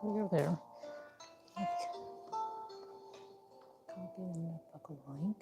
clear there. Copy the buckle link.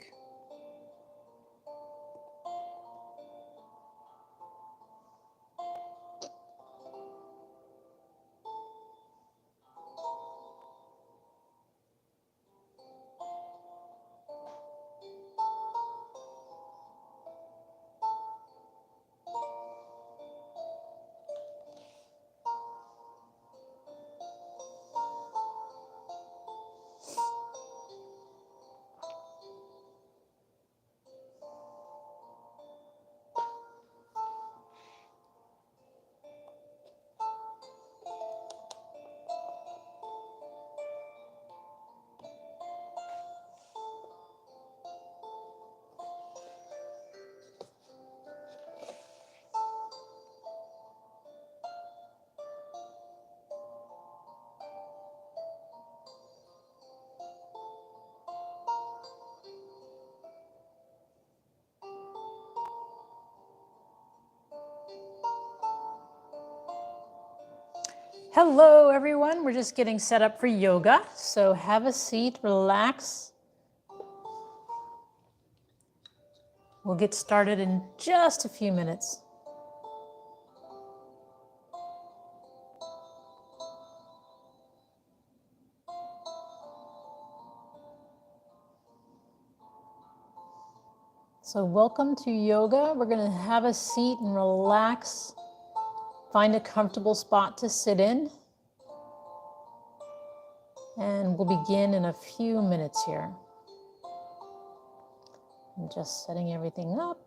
Hello, everyone. We're just getting set up for yoga. So have a seat, relax. We'll get started in just a few minutes. So welcome to yoga. We're going to have a seat and relax. Find a comfortable spot to sit in. And we'll begin in a few minutes here. I'm just setting everything up.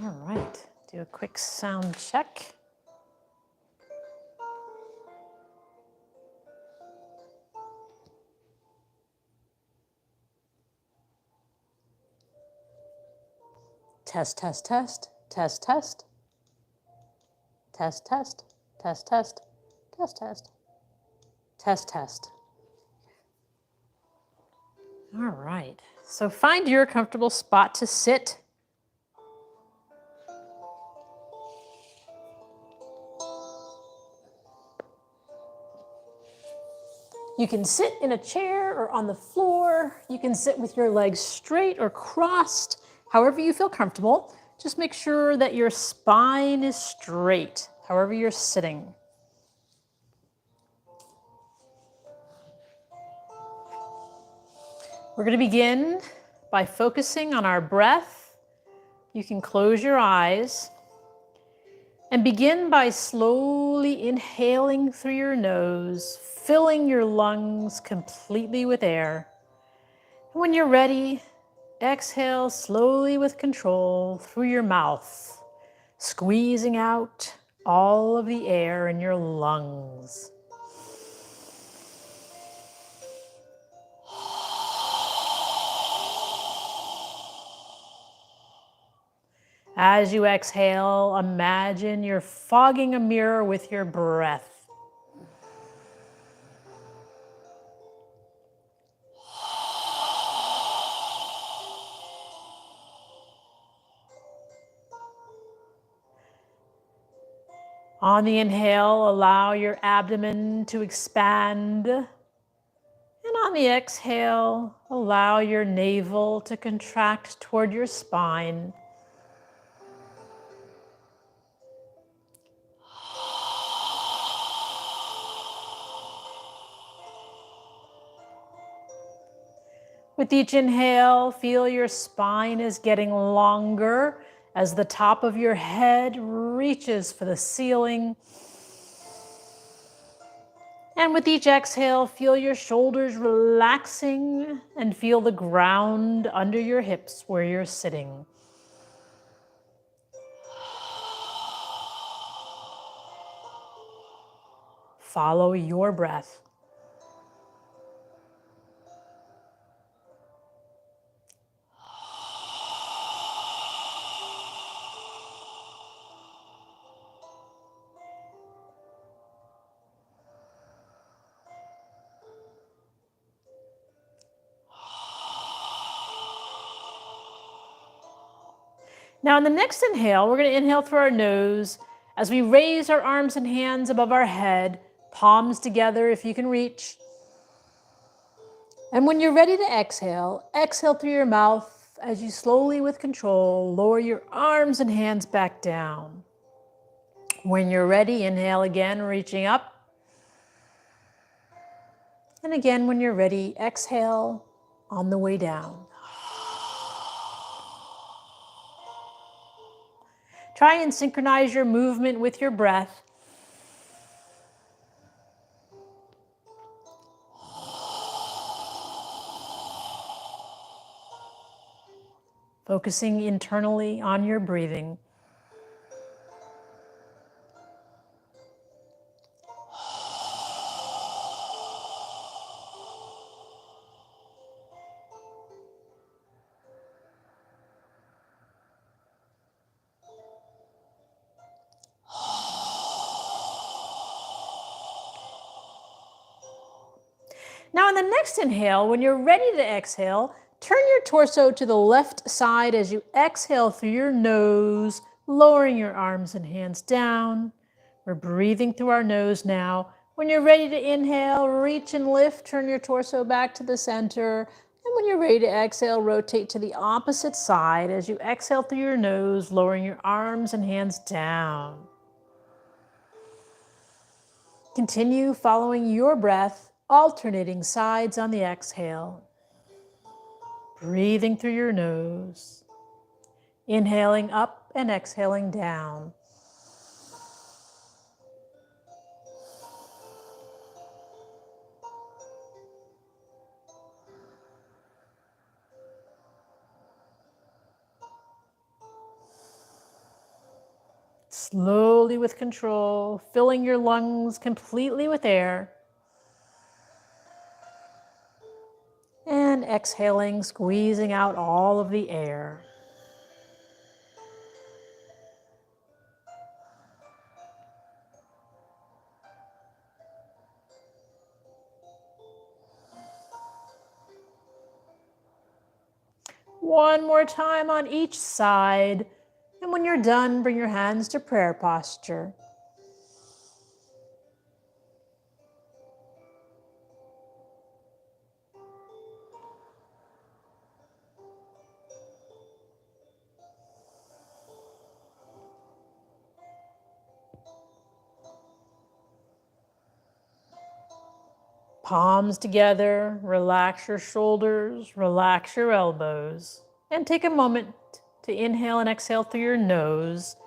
All right, do a quick sound check. Test, test, test, test, test. Test, test, test, test, test, test, test, test. All right, so find your comfortable spot to sit. You can sit in a chair or on the floor. You can sit with your legs straight or crossed, however you feel comfortable. Just make sure that your spine is straight, however you're sitting. We're going to begin by focusing on our breath. You can close your eyes and begin by slowly inhaling through your nose, filling your lungs completely with air. When you're ready, exhale slowly with control through your mouth, squeezing out all of the air in your lungs. As you exhale, imagine you're fogging a mirror with your breath. On the inhale, allow your abdomen to expand. And on the exhale, allow your navel to contract toward your spine. With each inhale, feel your spine is getting longer as the top of your head reaches for the ceiling. And with each exhale, feel your shoulders relaxing and feel the ground under your hips where you're sitting. Follow your breath. Now in the next inhale, we're going to inhale through our nose as we raise our arms and hands above our head, palms together if you can reach. And when you're ready to exhale, exhale through your mouth as you slowly, with control, lower your arms and hands back down. When you're ready, inhale again, reaching up. And again, when you're ready, exhale on the way down. Try and synchronize your movement with your breath. Focusing internally on your breathing. Now in the next inhale, when you're ready to exhale, turn your torso to the left side as you exhale through your nose, lowering your arms and hands down. We're breathing through our nose now. When you're ready to inhale, reach and lift, turn your torso back to the center. And when you're ready to exhale, rotate to the opposite side as you exhale through your nose, lowering your arms and hands down. Continue following your breath, alternating sides on the exhale. Breathing through your nose. Inhaling up and exhaling down. Slowly with control, filling your lungs completely with air. And exhaling, squeezing out all of the air. One more time on each side. And when you're done, bring your hands to prayer posture. Palms together, relax your shoulders, relax your elbows, and take a moment to inhale and exhale through your nose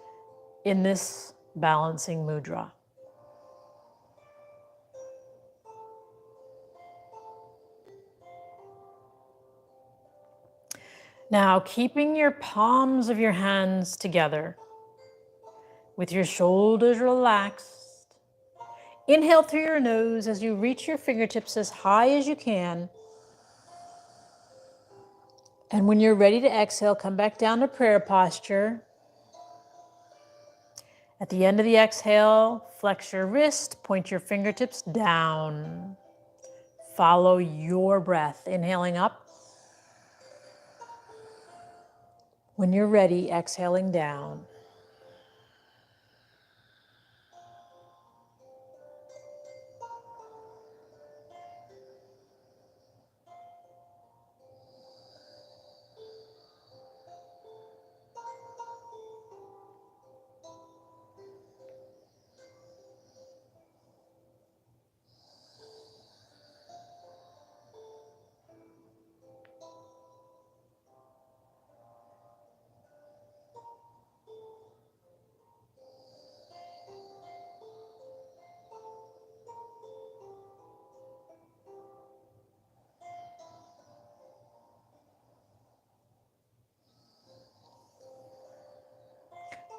in this balancing mudra. Now, keeping your palms of your hands together, with your shoulders relaxed, inhale through your nose as you reach your fingertips as high as you can. And when you're ready to exhale, come back down to prayer posture. At the end of the exhale, flex your wrist, point your fingertips down. Follow your breath, inhaling up. When you're ready, exhaling down.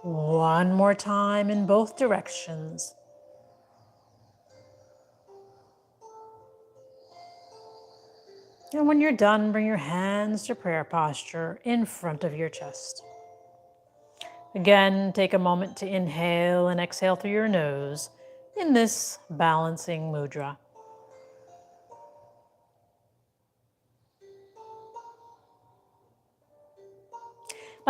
One more time in both directions. And when you're done, bring your hands to prayer posture in front of your chest. Again, take a moment to inhale and exhale through your nose in this balancing mudra.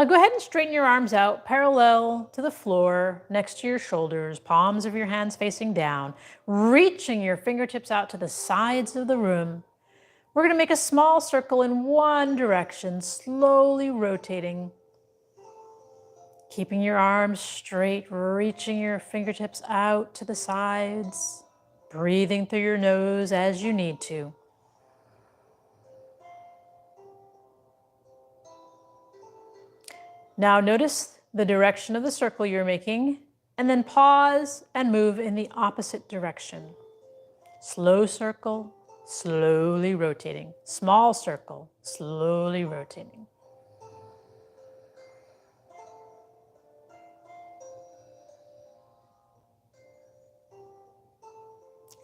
Go ahead and straighten your arms out parallel to the floor, next to your shoulders, palms of your hands facing down, reaching your fingertips out to the sides of the room. We're going to make a small circle in one direction, slowly rotating. Keeping your arms straight, reaching your fingertips out to the sides, breathing through your nose as you need to. Now notice the direction of the circle you're making, and then pause and move in the opposite direction. Slow circle, slowly rotating. Small circle, slowly rotating.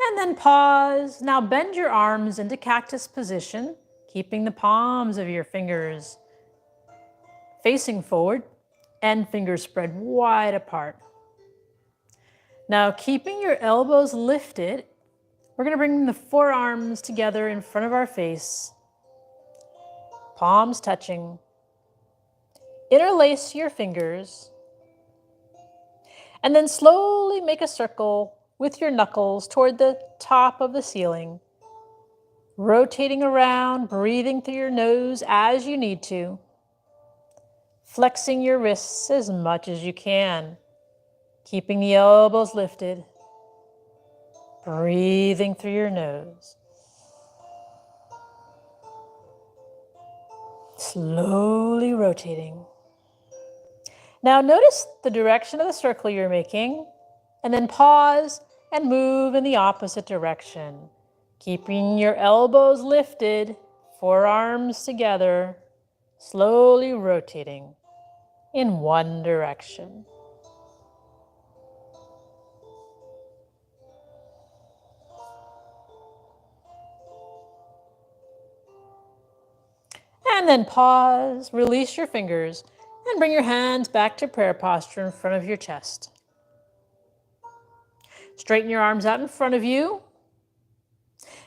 And then pause. Now bend your arms into cactus position, keeping the palms of your fingers facing forward and fingers spread wide apart. Now keeping your elbows lifted, we're going to bring the forearms together in front of our face, palms touching. Interlace your fingers, and then slowly make a circle with your knuckles toward the top of the ceiling, rotating around, breathing through your nose as you need to, flexing your wrists as much as you can, keeping the elbows lifted, breathing through your nose. Slowly rotating. Now notice the direction of the circle you're making, and then pause and move in the opposite direction, keeping your elbows lifted, forearms together, slowly rotating in one direction. And then pause, release your fingers, and bring your hands back to prayer posture in front of your chest. Straighten your arms out in front of you.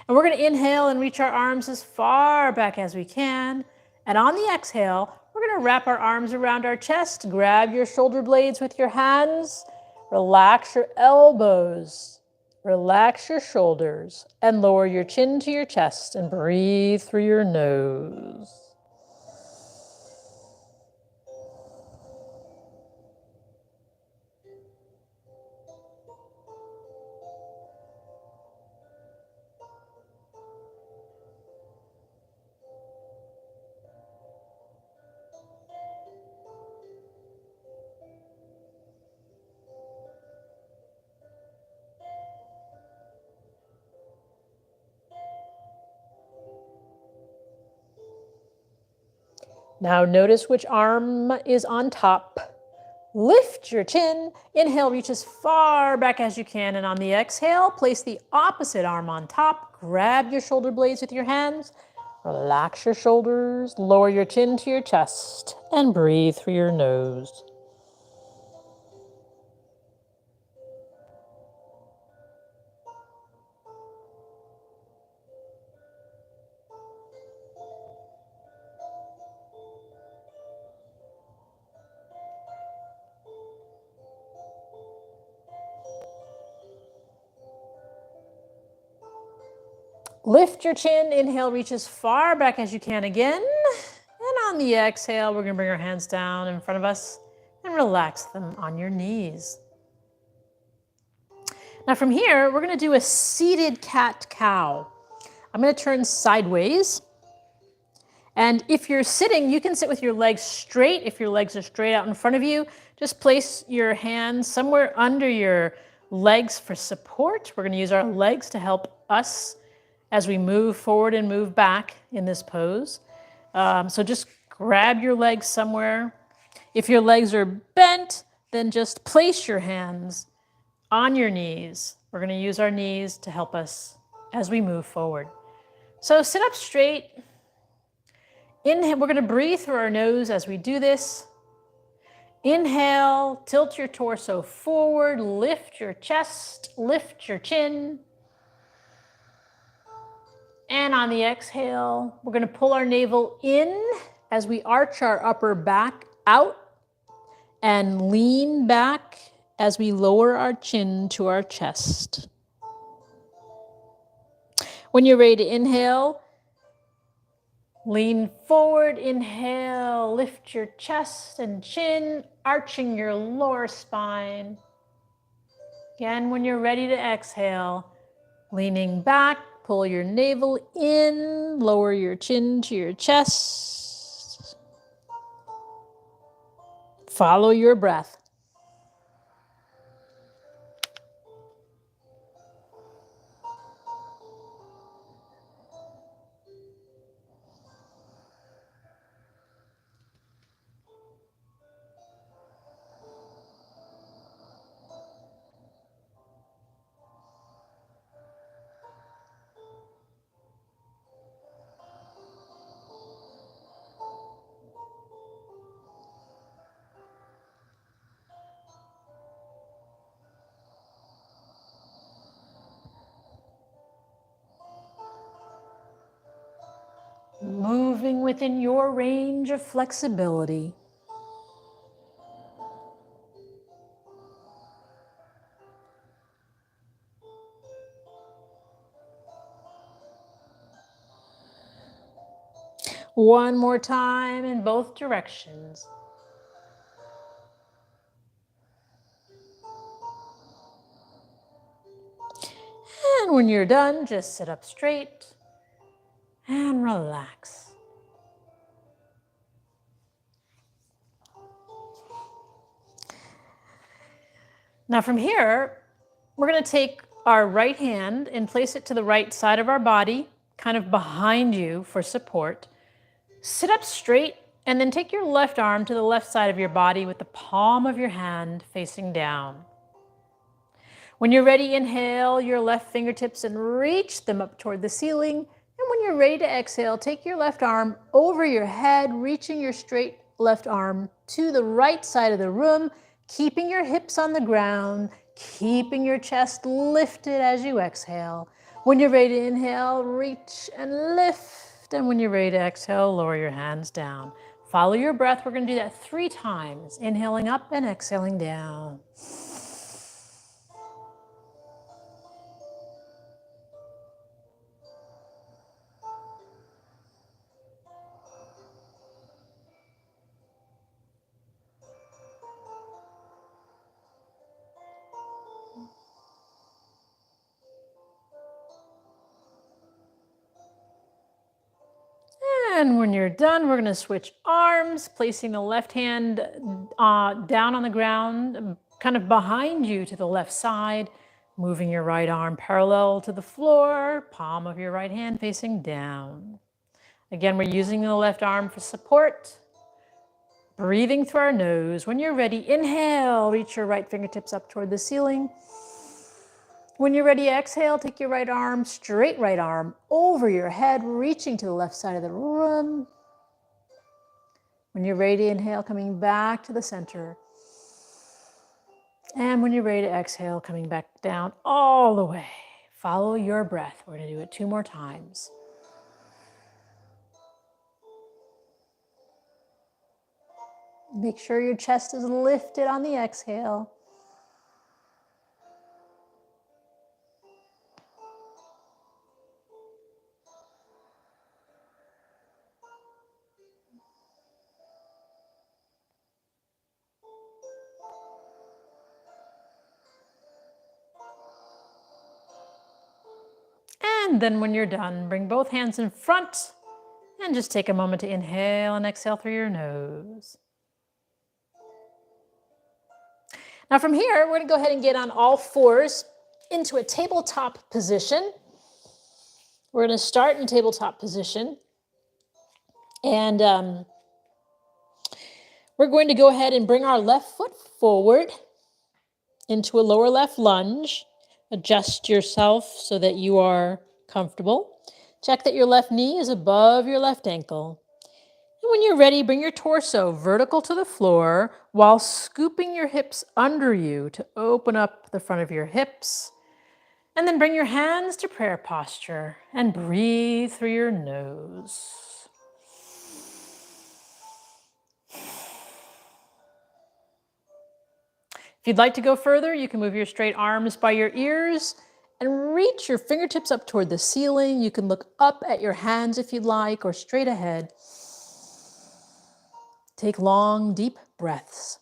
And we're going to inhale and reach our arms as far back as we can. And on the exhale, we're going to wrap our arms around our chest, grab your shoulder blades with your hands, relax your elbows, relax your shoulders, and lower your chin to your chest and breathe through your nose. Now notice which arm is on top. Lift your chin. Inhale, reach as far back as you can. And on the exhale, place the opposite arm on top. Grab your shoulder blades with your hands. Relax your shoulders. Lower your chin to your chest. And breathe through your nose. Lift your chin, inhale, reach as far back as you can again. And on the exhale, we're gonna bring our hands down in front of us and relax them on your knees. Now from here, we're gonna do a seated cat-cow. I'm gonna turn sideways. And if you're sitting, you can sit with your legs straight. If your legs are straight out in front of you, just place your hands somewhere under your legs for support. We're gonna use our legs to help us as we move forward and move back in this pose. So just grab your legs somewhere. If your legs are bent, then just place your hands on your knees. We're going to use our knees to help us as we move forward. So sit up straight. Inhale, we're going to breathe through our nose as we do this. Inhale, tilt your torso forward, lift your chest, lift your chin. And on the exhale, we're going to pull our navel in as we arch our upper back out and lean back as we lower our chin to our chest. When you're ready to inhale, lean forward, inhale, lift your chest and chin, arching your lower spine. Again, when you're ready to exhale, leaning back, pull your navel in, lower your chin to your chest. Follow your breath. Moving within your range of flexibility. One more time in both directions. And when you're done, just sit up straight and relax. Now from here, we're going to take our right hand and place it to the right side of our body, kind of behind you for support. Sit up straight and then take your left arm to the left side of your body with the palm of your hand facing down. When you're ready, inhale your left fingertips and reach them up toward the ceiling. And when you're ready to exhale, take your left arm over your head, reaching your straight left arm to the right side of the room, keeping your hips on the ground, keeping your chest lifted as you exhale. When you're ready to inhale, reach and lift. And when you're ready to exhale, lower your hands down. Follow your breath. We're going to do that 3 times, inhaling up and exhaling down. And when you're done, we're going to switch arms, placing the left hand down on the ground, kind of behind you to the left side, moving your right arm parallel to the floor, palm of your right hand facing down. Again, we're using the left arm for support. Breathing through our nose. When you're ready, inhale, reach your right fingertips up toward the ceiling. When you're ready, exhale, take your right arm, straight right arm, over your head, reaching to the left side of the room. When you're ready, inhale, coming back to the center. And when you're ready to exhale, coming back down all the way. Follow your breath. We're going to do it 2 more times. Make sure your chest is lifted on the exhale. And then when you're done, bring both hands in front and just take a moment to inhale and exhale through your nose. Now from here, we're going to go ahead and get on all fours into a tabletop position. We're going to start in tabletop position. And we're going to go ahead and bring our left foot forward into a lower left lunge. Adjust yourself so that you are comfortable. Check that your left knee is above your left ankle. And when you're ready, bring your torso vertical to the floor while scooping your hips under you to open up the front of your hips. And then bring your hands to prayer posture and breathe through your nose. If you'd like to go further, you can move your straight arms by your ears and reach your fingertips up toward the ceiling. You can look up at your hands if you'd like, or straight ahead. Take long, deep breaths.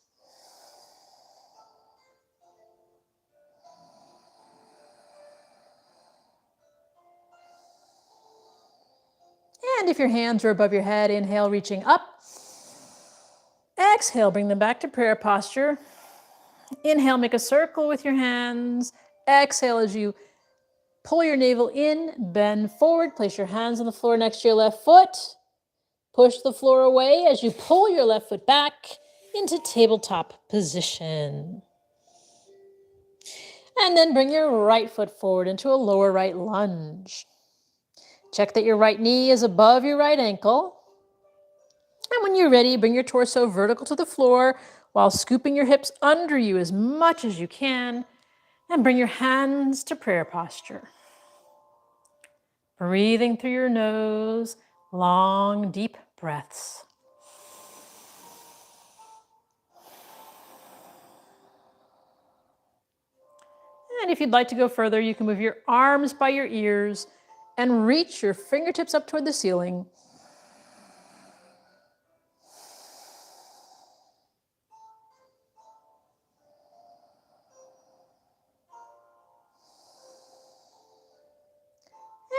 And if your hands are above your head, inhale, reaching up. Exhale, bring them back to prayer posture. Inhale, make a circle with your hands. Exhale as you pull your navel in, bend forward, place your hands on the floor next to your left foot. Push the floor away as you pull your left foot back into tabletop position. And then bring your right foot forward into a lower right lunge. Check that your right knee is above your right ankle. And when you're ready, bring your torso vertical to the floor while scooping your hips under you as much as you can. And bring your hands to prayer posture. Breathing through your nose, long, deep breaths. And if you'd like to go further, you can move your arms by your ears and reach your fingertips up toward the ceiling.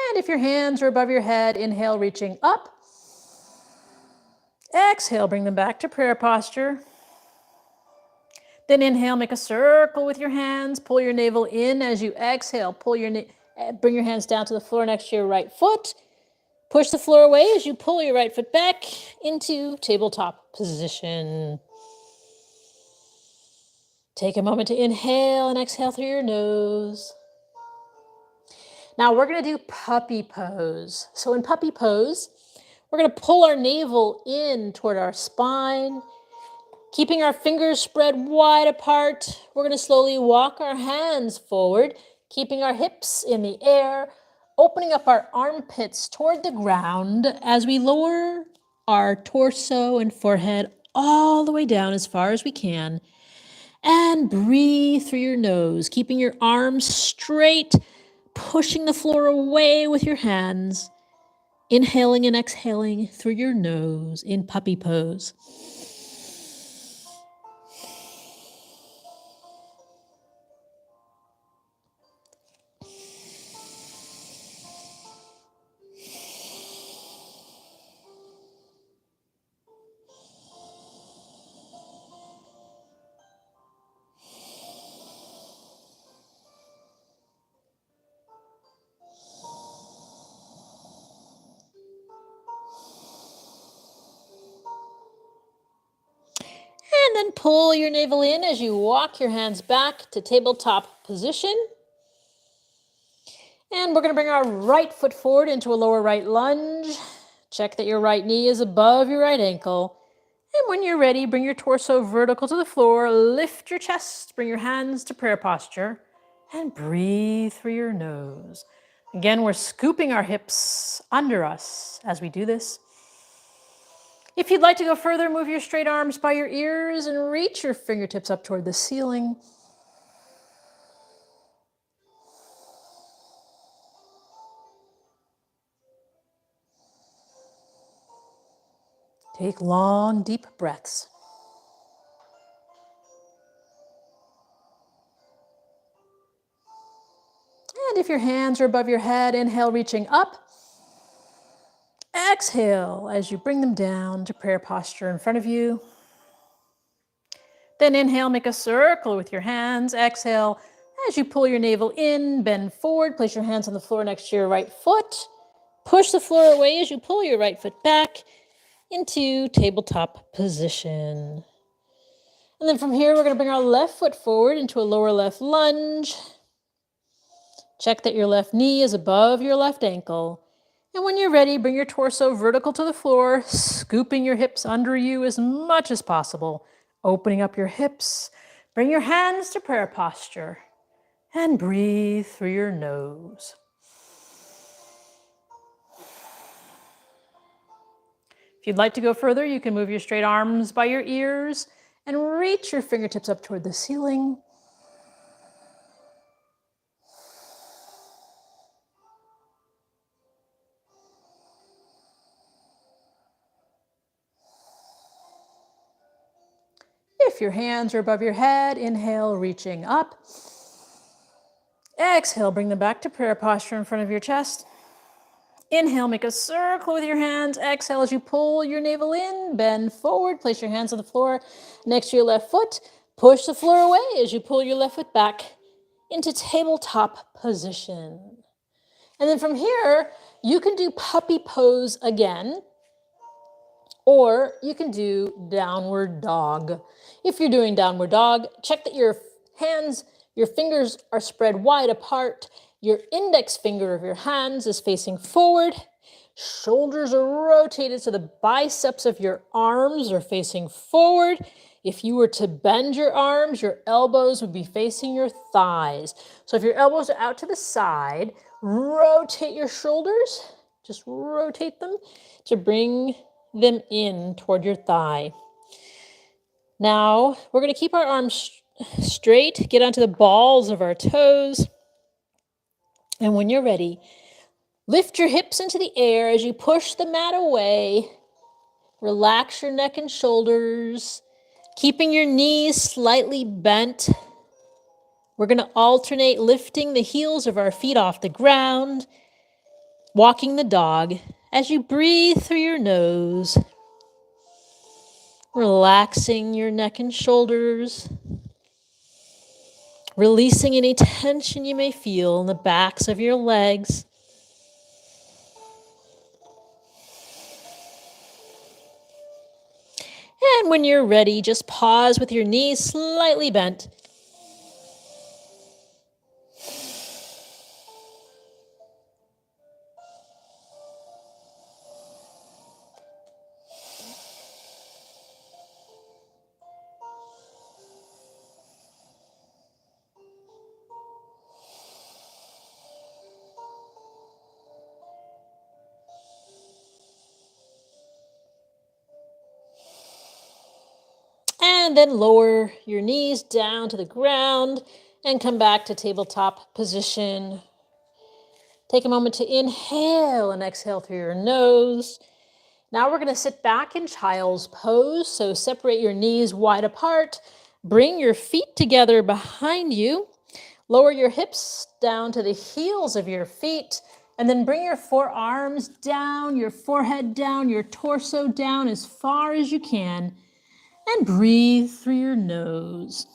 And if your hands are above your head, inhale, reaching up. Exhale, bring them back to prayer posture. Then inhale, make a circle with your hands. Pull your navel in as you exhale. Bring your hands down to the floor next to your right foot. Push the floor away as you pull your right foot back into tabletop position. Take a moment to inhale and exhale through your nose. Now we're going to do puppy pose. So in puppy pose, we're going to pull our navel in toward our spine. Keeping our fingers spread wide apart, we're going to slowly walk our hands forward, keeping our hips in the air, opening up our armpits toward the ground as we lower our torso and forehead all the way down as far as we can. And breathe through your nose, keeping your arms straight, pushing the floor away with your hands, inhaling and exhaling through your nose in puppy pose. And then pull your navel in as you walk your hands back to tabletop position. And we're going to bring our right foot forward into a lower right lunge. Check that your right knee is above your right ankle. And when you're ready, bring your torso vertical to the floor. Lift your chest, bring your hands to prayer posture, and breathe through your nose. Again, we're scooping our hips under us as we do this. If you'd like to go further, move your straight arms by your ears and reach your fingertips up toward the ceiling. Take long, deep breaths. And if your hands are above your head, inhale, reaching up. Exhale as you bring them down to prayer posture in front of you. Then inhale, make a circle with your hands. Exhale as you pull your navel in, bend forward, place your hands on the floor next to your right foot. Push the floor away as you pull your right foot back into tabletop position. And then from here, we're going to bring our left foot forward into a lower left lunge. Check that your left knee is above your left ankle. And when you're ready, bring your torso vertical to the floor, scooping your hips under you as much as possible. Opening up your hips. Bring your hands to prayer posture. And breathe through your nose. If you'd like to go further, you can move your straight arms by your ears And reach your fingertips up toward the ceiling. If your hands are above your head, inhale, reaching up. Exhale, bring them back to prayer posture in front of your chest. Inhale, make a circle with your hands. Exhale, as you pull your navel in, bend forward, place your hands on the floor next to your left foot. Push the floor away as you pull your left foot back into tabletop position. And then from here, you can do puppy pose again, or you can do downward dog. If you're doing downward dog, check that your fingers are spread wide apart. Your index finger of your hands is facing forward. Shoulders are rotated so the biceps of your arms are facing forward. If you were to bend your arms, your elbows would be facing your thighs. So if your elbows are out to the side, rotate your shoulders. Just rotate them to bring them in toward your thigh. Now, we're going to keep our arms straight, get onto the balls of our toes. And when you're ready, lift your hips into the air as you push the mat away. Relax your neck and shoulders, keeping your knees slightly bent. We're going to alternate lifting the heels of our feet off the ground, walking the dog as you breathe through your nose. Relaxing your neck and shoulders, releasing any tension you may feel in the backs of your legs. And when you're ready, just pause with your knees slightly bent. And then lower your knees down to the ground and come back to tabletop position. Take a moment to inhale and exhale through your nose. Now we're going to sit back in child's pose. So separate your knees wide apart. Bring your feet together behind you. Lower your hips down to the heels of your feet. And then bring your forearms down, your forehead down, your torso down as far as you can. And breathe through your nose.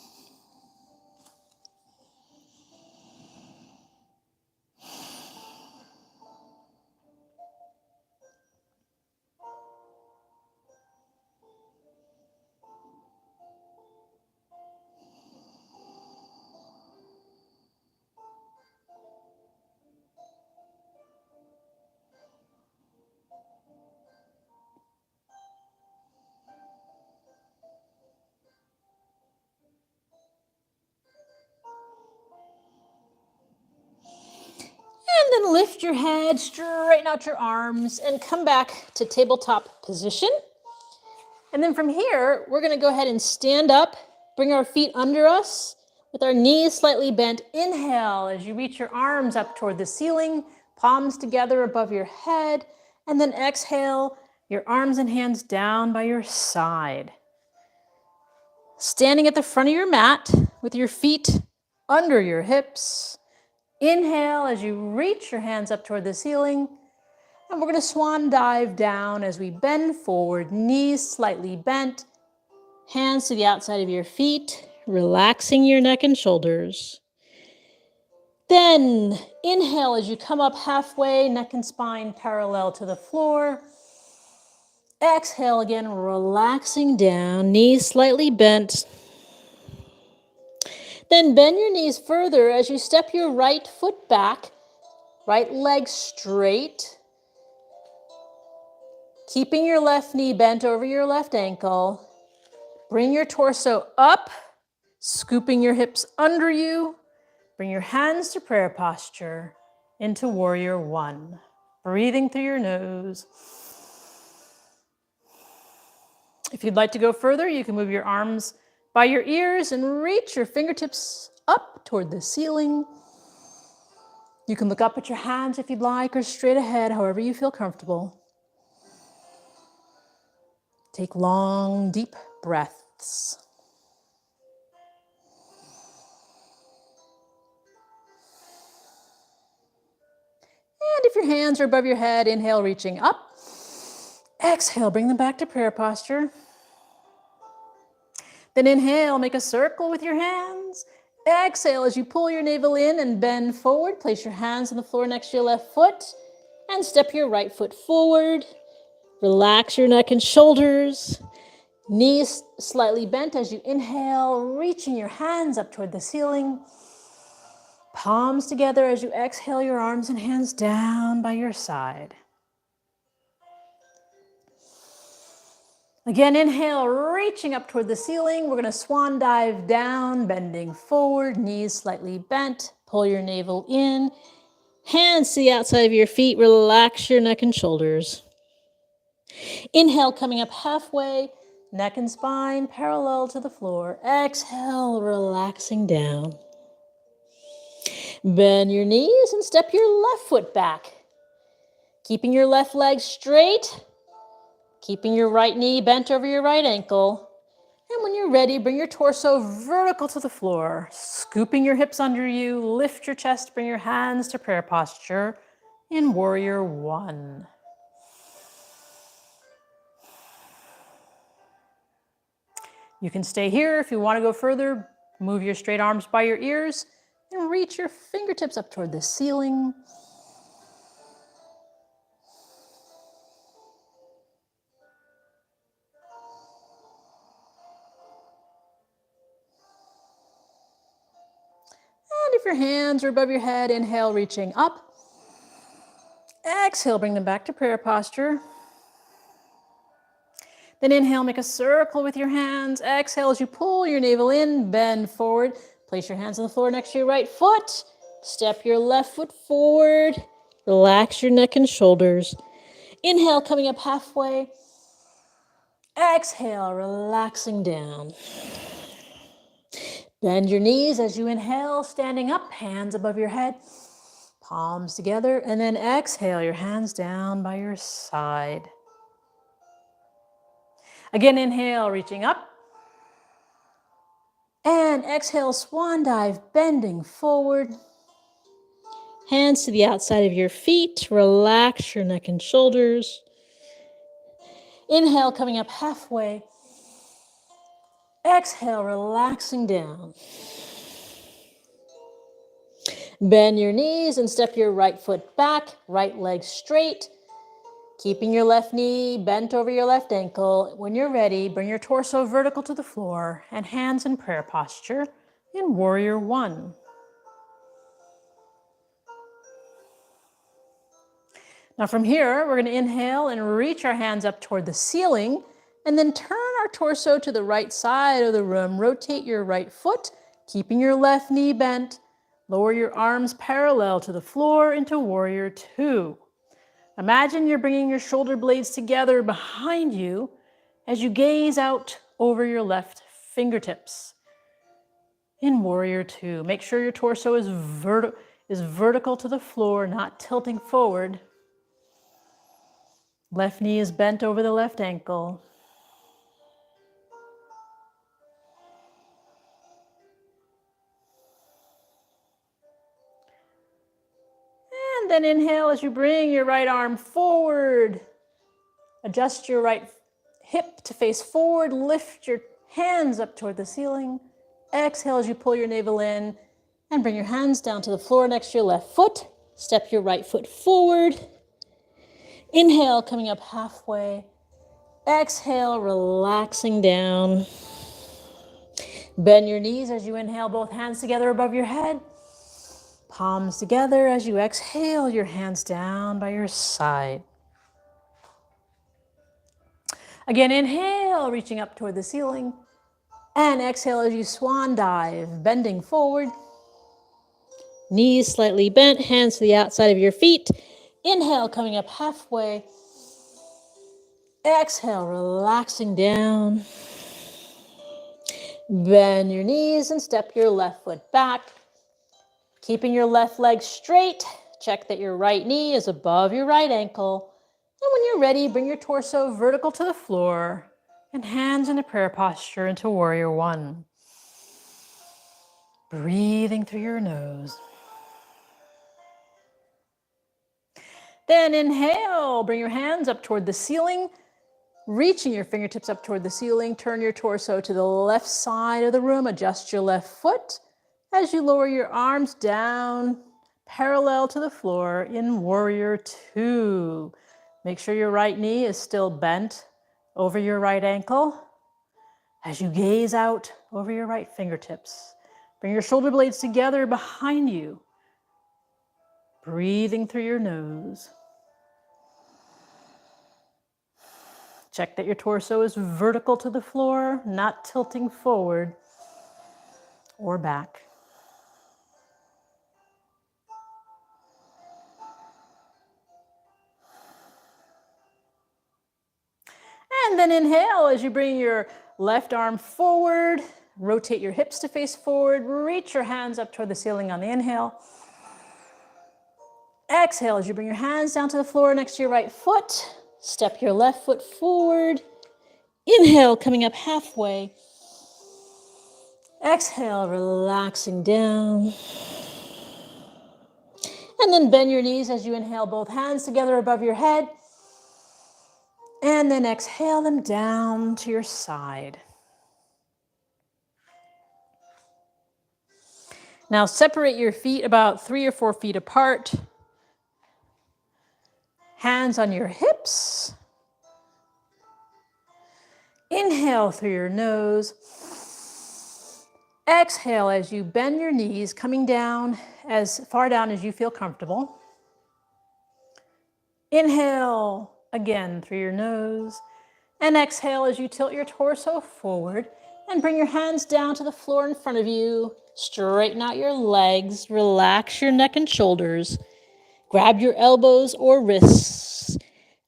And then lift your head, straighten out your arms, and come back to tabletop position. And then from here, we're going to go ahead and stand up, bring our feet under us with our knees slightly bent. Inhale as you reach your arms up toward the ceiling, palms together above your head. And then exhale, your arms and hands down by your side. Standing at the front of your mat with your feet under your hips. Inhale as you reach your hands up toward the ceiling. And we're going to swan dive down as we bend forward, knees slightly bent, hands to the outside of your feet, relaxing your neck and shoulders. Then inhale as you come up halfway, neck and spine parallel to the floor. Exhale again, relaxing down, knees slightly bent. Then bend your knees further as you step your right foot back, right leg straight. Keeping your left knee bent over your left ankle. Bring your torso up, scooping your hips under you. Bring your hands to prayer posture into warrior one. Breathing through your nose. If you'd like to go further, you can move your arms by your ears and reach your fingertips up toward the ceiling. You can look up at your hands if you'd like, or straight ahead, however you feel comfortable. Take long, deep breaths. And if your hands are above your head, inhale, reaching up. Exhale, bring them back to prayer posture. Then inhale, make a circle with your hands. Exhale as you pull your navel in and bend forward. Place your hands on the floor next to your left foot and step your right foot forward. Relax your neck and shoulders. Knees slightly bent as you inhale, reaching your hands up toward the ceiling. Palms together as you exhale, your arms and hands down by your side. Again, inhale, reaching up toward the ceiling. We're going to swan dive down, bending forward, knees slightly bent. Pull your navel in. Hands to the outside of your feet. Relax your neck and shoulders. Inhale, coming up halfway. Neck and spine parallel to the floor. Exhale, relaxing down. Bend your knees and step your left foot back. Keeping your left leg straight. Keeping your right knee bent over your right ankle. And when you're ready, bring your torso vertical to the floor. Scooping your hips under you. Lift your chest. Bring your hands to prayer posture in Warrior One. You can stay here. If you want to go further, move your straight arms by your ears and reach your fingertips up toward the ceiling. And if your hands are above your head, inhale, reaching up. Exhale, bring them back to prayer posture. Then inhale, make a circle with your hands. Exhale as you pull your navel in, bend forward. Place your hands on the floor next to your right foot. Step your left foot forward. Relax your neck and shoulders. Inhale, coming up halfway. Exhale, relaxing down. Bend your knees as you inhale, standing up, hands above your head, palms together, and then exhale, your hands down by your side. Again, inhale, reaching up. And exhale, swan dive, bending forward. Hands to the outside of your feet. Relax your neck and shoulders. Inhale, coming up halfway. Exhale, relaxing down. Bend your knees and step your right foot back, right leg straight. Keeping your left knee bent over your left ankle. When you're ready, bring your torso vertical to the floor and hands in prayer posture in Warrior One. Now from here, we're going to inhale and reach our hands up toward the ceiling and then turn our torso to the right side of the room. Rotate your right foot, keeping your left knee bent. Lower your arms parallel to the floor into Warrior Two. Imagine you're bringing your shoulder blades together behind you as you gaze out over your left fingertips in Warrior Two. Make sure your torso is vertical to the floor, not tilting forward. Left knee is bent over the left ankle. And then inhale as you bring your right arm forward. Adjust your right hip to face forward. Lift your hands up toward the ceiling. Exhale as you pull your navel in and bring your hands down to the floor next to your left foot. Step your right foot forward. Inhale, coming up halfway. Exhale, relaxing down. Bend your knees as you inhale, both hands together above your head. Palms together as you exhale, your hands down by your side. Again, inhale, reaching up toward the ceiling. And exhale as you swan dive, bending forward. Knees slightly bent, hands to the outside of your feet. Inhale, coming up halfway. Exhale, relaxing down. Bend your knees and step your left foot back. Keeping your left leg straight, check that your right knee is above your right ankle. And when you're ready, bring your torso vertical to the floor and hands in a prayer posture into Warrior One. Breathing through your nose. Then inhale, bring your hands up toward the ceiling, reaching your fingertips up toward the ceiling. Turn your torso to the left side of the room, adjust your left foot as you lower your arms down, parallel to the floor in Warrior Two. Make sure your right knee is still bent over your right ankle as you gaze out over your right fingertips. Bring your shoulder blades together behind you, breathing through your nose. Check that your torso is vertical to the floor, not tilting forward or back. And then inhale as you bring your left arm forward, rotate your hips to face forward, reach your hands up toward the ceiling on the inhale. Exhale as you bring your hands down to the floor next to your right foot. Step your left foot forward. Inhale, coming up halfway. Exhale, relaxing down. And then bend your knees as you inhale, both hands together above your head. And then exhale them down to your side. Now separate your feet about 3 or 4 feet apart. Hands on your hips. Inhale through your nose. Exhale as you bend your knees, coming down as far down as you feel comfortable. Inhale again through your nose. And exhale as you tilt your torso forward and bring your hands down to the floor in front of you. Straighten out your legs, relax your neck and shoulders. Grab your elbows or wrists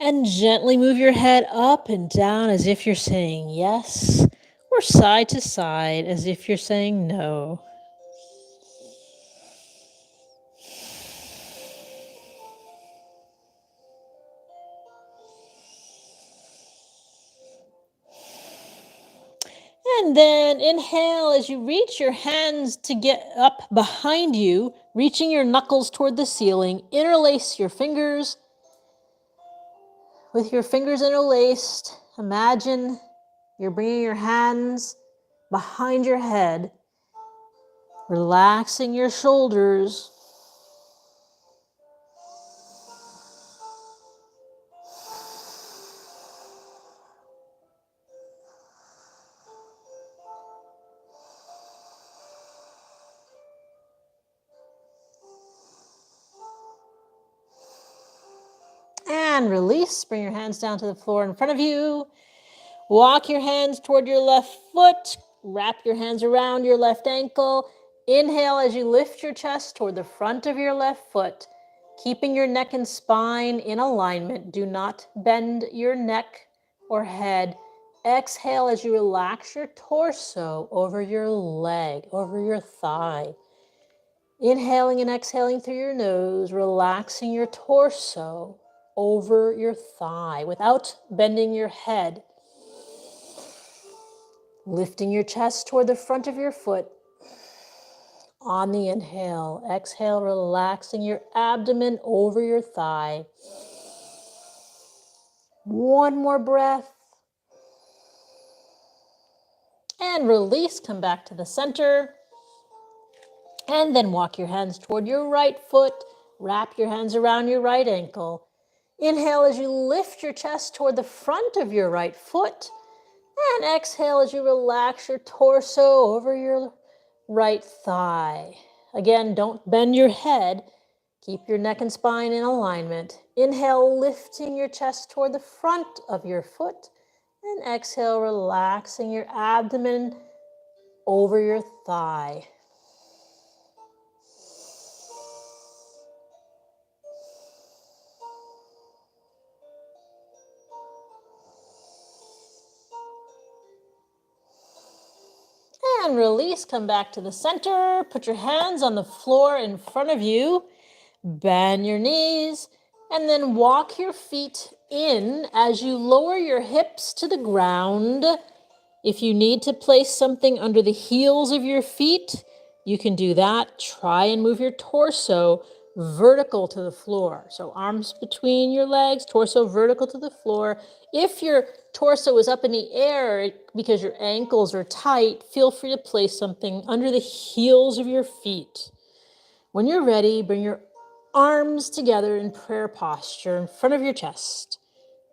and gently move your head up and down as if you're saying yes, or side to side as if you're saying no. And then inhale as you reach your hands to get up behind you, reaching your knuckles toward the ceiling. Interlace your fingers. With your fingers interlaced, imagine you're bringing your hands behind your head, relaxing your shoulders. And release. Bring your hands down to the floor in front of you. Walk your hands toward your left foot. Wrap your hands around your left ankle. Inhale as you lift your chest toward the front of your left foot, keeping your neck and spine in alignment. Do not bend your neck or head. Exhale as you relax your torso over your leg, over your thigh. Inhaling and exhaling through your nose, relaxing your torso over your thigh without bending your head. Lifting your chest toward the front of your foot. On the inhale, exhale, relaxing your abdomen over your thigh. One more breath. And release, come back to the center. And then walk your hands toward your right foot. Wrap your hands around your right ankle. Inhale as you lift your chest toward the front of your right foot. And exhale as you relax your torso over your right thigh. Again, don't bend your head. Keep your neck and spine in alignment. Inhale, lifting your chest toward the front of your foot. And exhale, relaxing your abdomen over your thigh. And release, come back to the center. Put your hands on the floor in front of you. Bend your knees and then walk your feet in as you lower your hips to the ground. If you need to place something under the heels of your feet, you can do that. Try and move your torso vertical to the floor. So arms between your legs, torso vertical to the floor. If your torso is up in the air because your ankles are tight, feel free to place something under the heels of your feet. When you're ready, bring your arms together in prayer posture in front of your chest.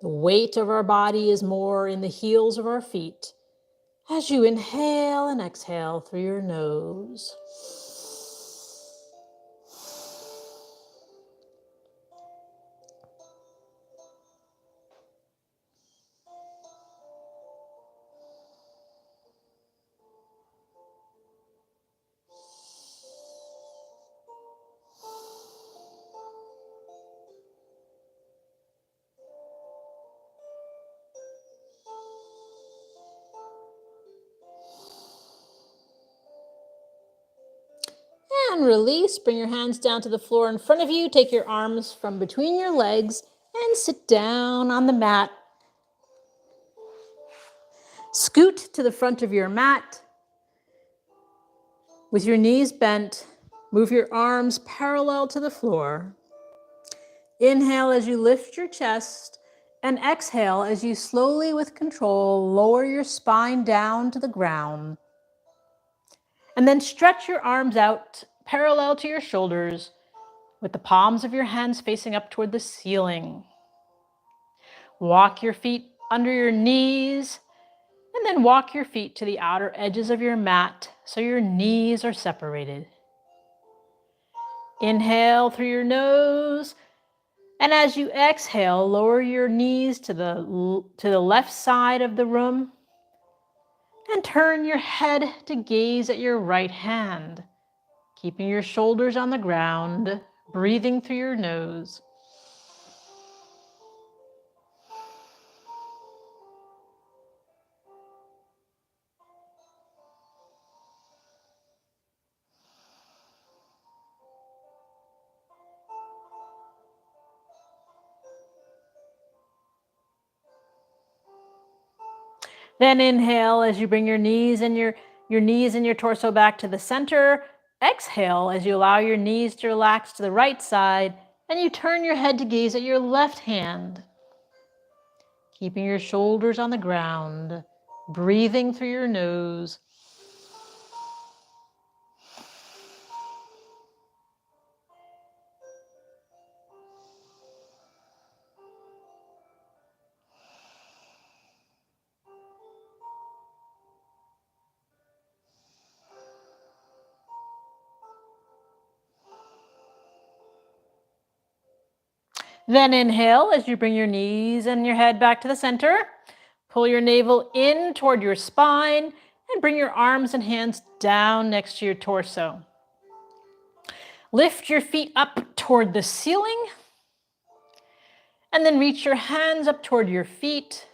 The weight of our body is more in the heels of our feet. As you inhale and exhale through your nose. And release. Bring your hands down to the floor in front of you. Take your arms from between your legs and sit down on the mat. Scoot to the front of your mat. With your knees bent, move your arms parallel to the floor. Inhale as you lift your chest, and exhale as you slowly, with control, lower your spine down to the ground. And then stretch your arms out parallel to your shoulders, with the palms of your hands facing up toward the ceiling. Walk your feet under your knees, and then walk your feet to the outer edges of your mat so your knees are separated. Inhale through your nose, and as you exhale, lower your knees to the left side of the room and turn your head to gaze at your right hand, keeping your shoulders on the ground, breathing through your nose. Then inhale as you bring your knees and your torso back to the center. Exhale as you allow your knees to relax to the right side and you turn your head to gaze at your left hand. Keeping your shoulders on the ground, breathing through your nose. Then inhale as you bring your knees and your head back to the center. Pull your navel in toward your spine and bring your arms and hands down next to your torso. Lift your feet up toward the ceiling and then reach your hands up toward your feet.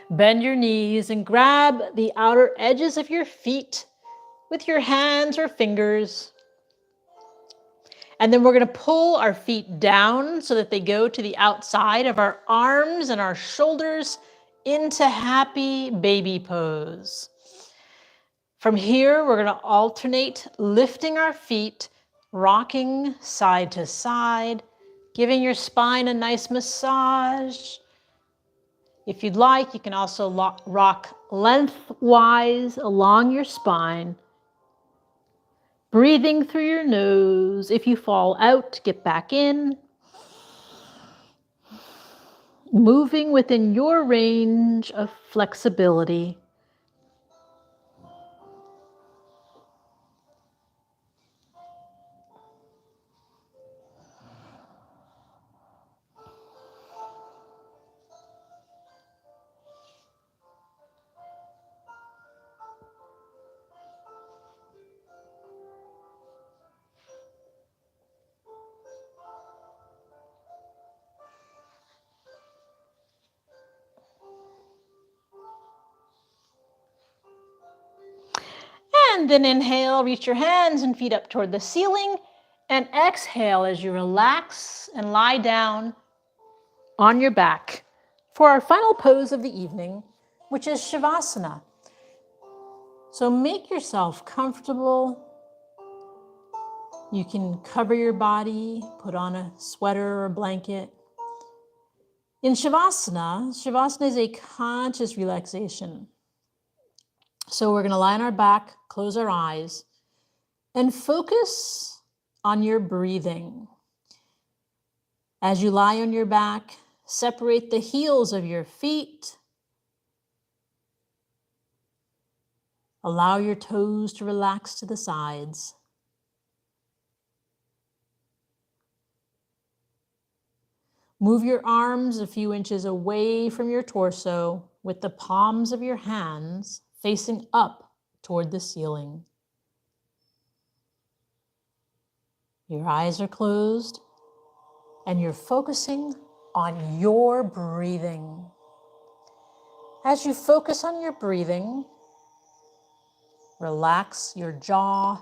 Bend your knees and grab the outer edges of your feet with your hands or fingers. And then we're going to pull our feet down so that they go to the outside of our arms and our shoulders into happy baby pose. From here, we're going to alternate lifting our feet, rocking side to side, giving your spine a nice massage. If you'd like, you can also rock lengthwise along your spine. Breathing through your nose. If you fall out, get back in. Moving within your range of flexibility. And then inhale, reach your hands and feet up toward the ceiling. And exhale as you relax and lie down on your back for our final pose of the evening, which is Shavasana. So make yourself comfortable. You can cover your body, put on a sweater or a blanket. In Shavasana, Shavasana is a conscious relaxation. So we're going to lie on our back, close our eyes, and focus on your breathing. As you lie on your back, separate the heels of your feet. Allow your toes to relax to the sides. Move your arms a few inches away from your torso with the palms of your hands facing up toward the ceiling. Your eyes are closed and you're focusing on your breathing. As you focus on your breathing, relax your jaw,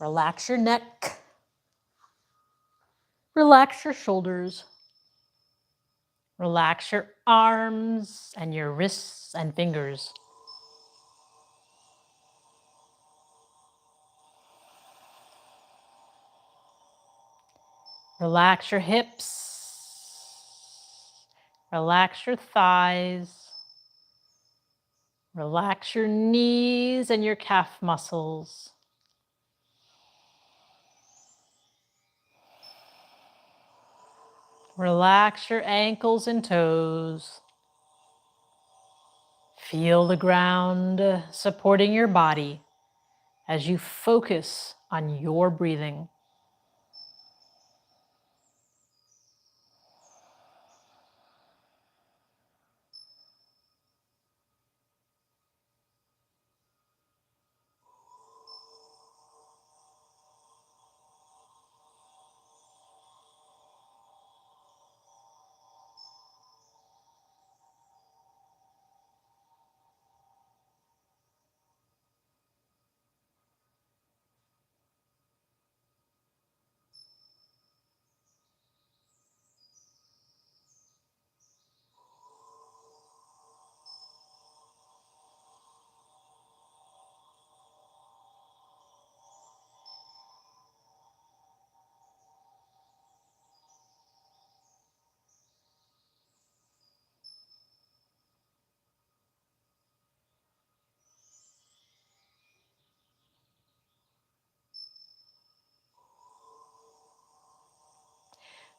relax your neck, relax your shoulders, relax your arms and your wrists and fingers. Relax your hips, relax your thighs, relax your knees and your calf muscles. Relax your ankles and toes. Feel the ground supporting your body as you focus on your breathing.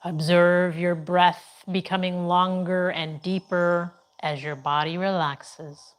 Observe your breath becoming longer and deeper as your body relaxes.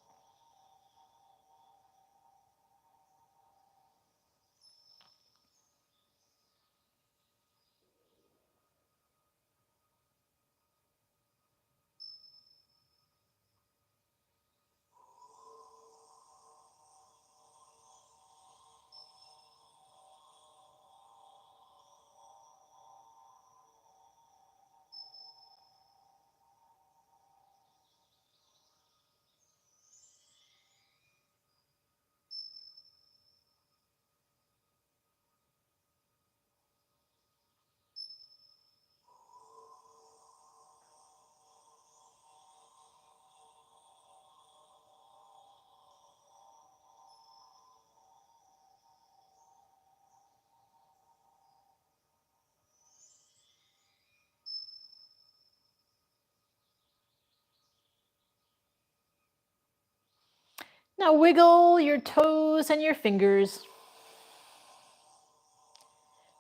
Now wiggle your toes and your fingers.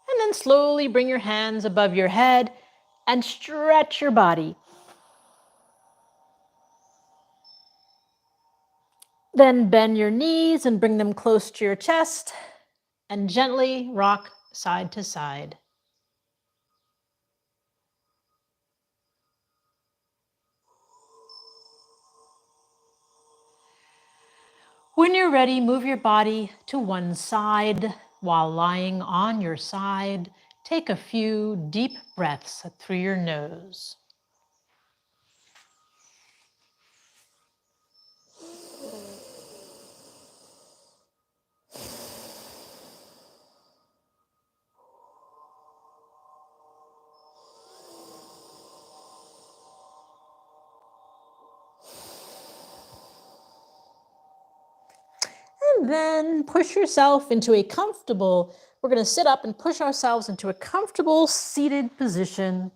And then slowly bring your hands above your head and stretch your body. Then bend your knees and bring them close to your chest and gently rock side to side. When you're ready, move your body to one side. While lying on your side, take a few deep breaths through your nose. And then push yourself into a comfortable, we're going to sit up and push ourselves into a comfortable seated position.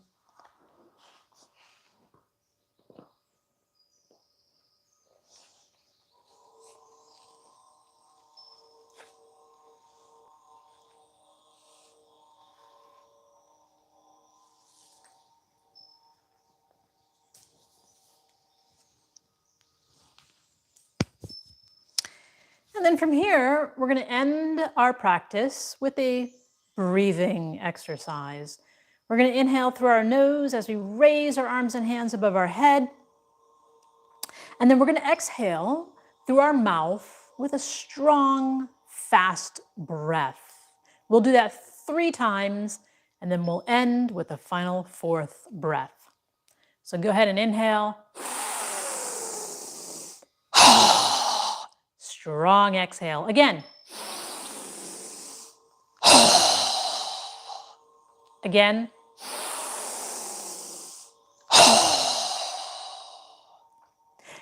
And then from here, we're going to end our practice with a breathing exercise. We're going to inhale through our nose as we raise our arms and hands above our head. And then we're going to exhale through our mouth with a strong, fast breath. We'll do that 3 times, and then we'll end with a final 4th breath. So go ahead and inhale. Strong exhale. Again. Again.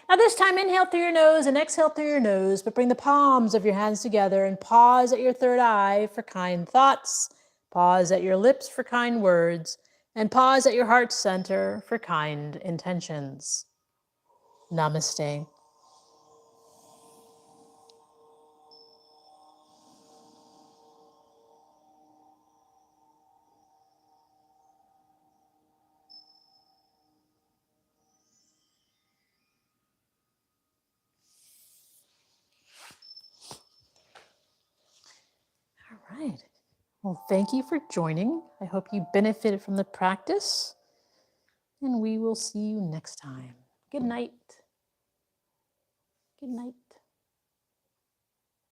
Now this time, inhale through your nose and exhale through your nose, but bring the palms of your hands together and pause at your third eye for kind thoughts. Pause at your lips for kind words, and pause at your heart center for kind intentions. Namaste. All right. Well, thank you for joining. I hope you benefited from the practice, and we will see you next time. Good night. Good night.